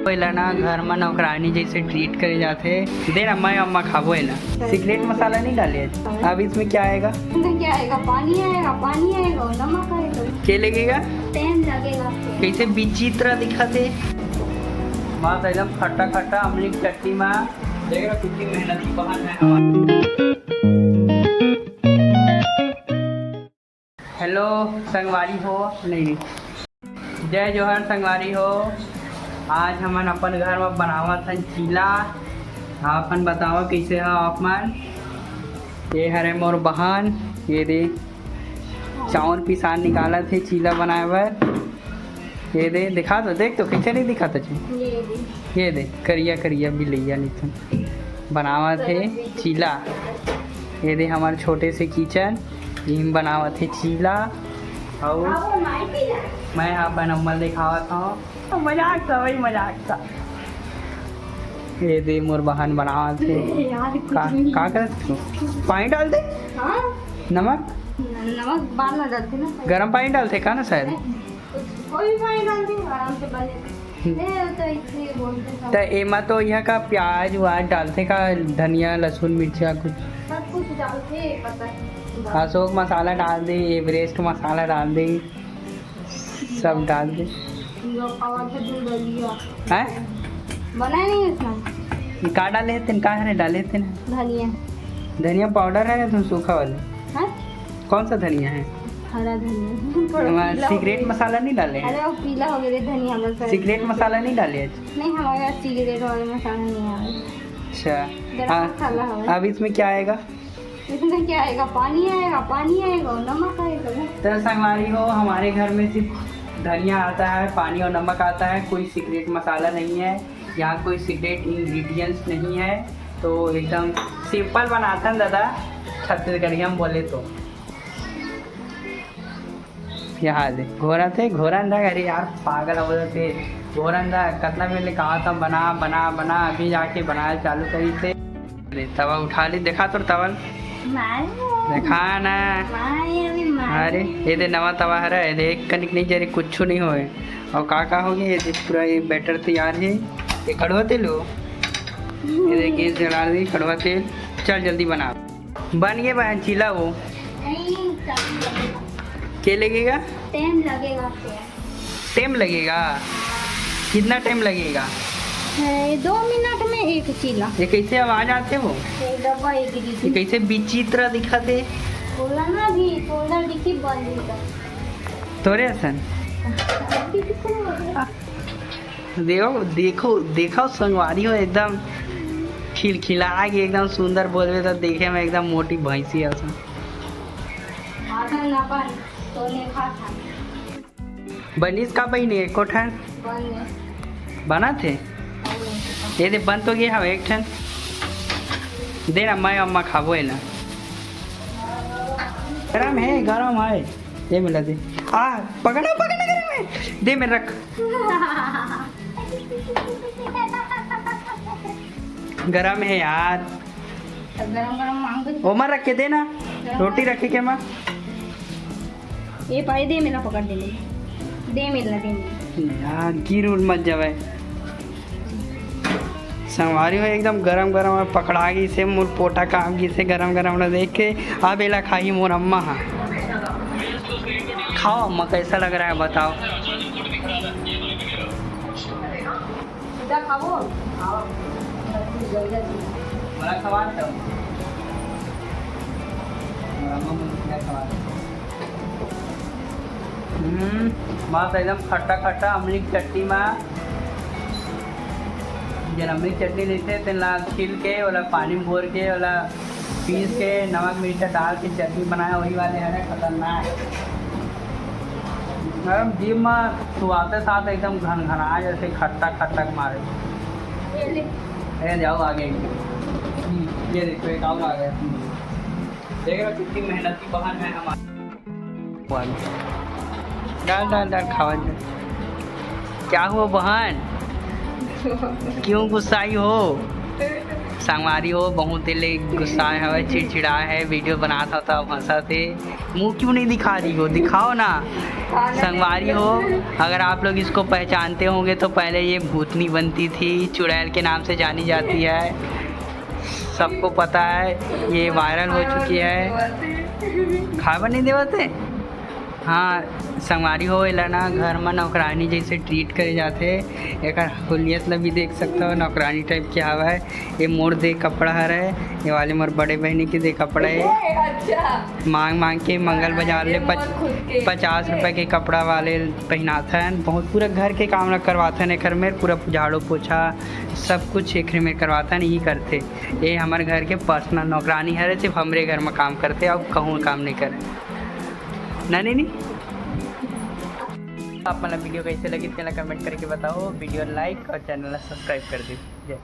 पहला ना घर में नौकरानी जैसे ट्रीट करे जाते दे ना मैं अम्मा खाबो है ना। सीक्रेट मसाला नहीं डाले अब इसमें क्या आएगा? क्या आएगा? पानी आएगा और नमक आएगा। क्या लगेगा? टाइम लगेगा। कैसे विचित्र दिखाते बात एकदम खट्टा खट्टा अमली की चटनी में देख रहा कितनी मेहनती बहन है हमारी। हेलो संगवारी हो नहीं जय जोहर संगवारी हो। आज हमन अपन घर में बनावत हन चीला। अपन बताओ कैसे है आप मन। ये हरे मोर बहन ये दे चावल पिसान निकाला थे चीला बनाए बर। ये दे दिखा दो देख तो कैसे नहीं दिखा था ये दे करिया करिया बिलैया निकल बनावा थे चीला। ये दे हमारे छोटे से किचन यही बनावा थे चीला और मैं अपन अम्मल दिखावा था मजाक था वही मजाक था। ये दे मोर बहन बनावा थे का कर पानी डाल दे नमक बाद में डालते ना गरम पानी डालते का ना शायद कोई पानी डालते आराम से बने तो एमा तो यहाँ का प्याज व्याज डालते का धनिया लहसुन मिर्चा सब कुछ डालते पता अशोक मसाला डाल दे एवरेस्ट मसाला डाल दे सब डाल दे हैं बना नहीं उसमें का डाले थे का है डाले थे ना धनिया पाउडर है तुम सूखा वाले कौन सा धनिया है? हरा धनिया। सीक्रेट मसाला नहीं डाले हैं? अरे वो पीला हो गया धनिया मसाला। सीक्रेट मसाला नहीं डाले नहीं हमारे पास सीक्रेट वाला मसाला नहीं आया। अच्छा अब इसमें क्या आएगा? इसमें क्या आएगा? पानी आएगा और नमक आएगा। तो संगवारी हो हमारे घर में सिर्फ धनिया आता है पानी और नमक आता है। कोई सीक्रेट मसाला नहीं है यहाँ कोई सीक्रेट इंग्रेडिएंट्स नहीं है। तो एकदम सिंपल बनाता है दादा छत्तीसगढ़ी हम बोले तो। यहाँ दे घोरा थे घोरंदा अरे यार पागल हो थे घोरंदा कितना पहले कहा था बना बना बना अभी जाके बनाया चालू करी थे। तवा उठा ली देखा तो तवल देखा ना। अरे ये दे नवा तवा है रे एक कनिक नहीं जरे कुछ नहीं होए और का हो गया ये पूरा ये बैटर तैयार है। ये कड़वा तेल हो ये दे गैस जला दी कड़वा तेल। चल जल्दी बना बन गए बहन चीला वो क्या लगेगा? टाइम लगेगा कितना टाइम लगेगा? 2 मिनट में एक चीला। ये कैसे आवाज आते हो? ये कैसे विचित्र दिखाते ना भी दिखी तोरे सन देखो देखो देखो संगवारी हो एकदम खिलखिला के एकदम सुंदर बोलवे तो देखे में एकदम मोटी भैंसी है। बनीस का बहनी है कोठन बना थे ये दे बन तो गया हम एक ठन दे ना मैं अम्मा खाबो है ना। गरम है ये मिला दे पकड़ा गरम है दे मैं रख गरम है यार गरम ओमा रख के दे ना रोटी रखे के माँ ये पाई दे मेरा पकड़ दे मेरा यार गिर उड़ मत जावे संवारी हो एकदम गरम गरम और पकड़ा गई से मोर पोटा काम की से गरम गरम ना देख के अब एला खाई मोर अम्मा हाँ खाओ अम्मा कैसा लग रहा है बताओ। बात एकदम खट्टा खट्टा अमली की चटनी में जब अमली चटनी लेते तेला छील के वाला पानी में घोर के वाला पीस के नमक मिर्चा डाल के चटनी बनाया वही वाले है खतरनाक एकदम जीव में सुहाते साथ एकदम घनघना जैसे खट्टा खट्टा मारे। अरे जाओ आगे ये देखो एक और आ गया देख रहा कितनी मेहनती बहन है हमारी। डाल खावा क्या हुआ बहन क्यों गुस्साई हो? संगवारी हो बहुत ले गुस्सा है, चिड़चिड़ा है, वीडियो बनाता था हंसा थे। मुंह क्यों नहीं दिखा रही हो, दिखाओ ना। संगवारी हो, अगर आप लोग इसको पहचानते होंगे तो पहले ये भूतनी बनती थी, चुड़ैल के नाम से जानी जाती है, सबको पता है, ये वायरल हो चुकी है। खाबर नहीं देवते। हाँ संगवारी हो एला ना घर में नौकरानी जैसे ट्रीट करे जाते। एक हुलियत ला भी देख सकता हो, नौकरानी टाइप के हवा है। ये मोर दे कपड़ा है, ये वाले मोर बड़े बहनी के दे कपड़ा है। मांग मांग के मंगल बाजार ले 50 रुपए के कपड़ा वाले पहनाते हैं। बहुत पूरा घर के काम ना करवाते हैं, एक में पूरा झाड़ू पोछा सब कुछ एक में करवाता है, नहीं करते। ये हमारे घर के पर्सनल नौकरानी है, सिर्फ हमारे घर में काम करते, अब कहूँ काम नहीं करें ना। नहीं आप मतलब वीडियो कैसे लगी कमेंट करके बताओ। वीडियो लाइक और चैनल सब्सक्राइब कर दीजिए।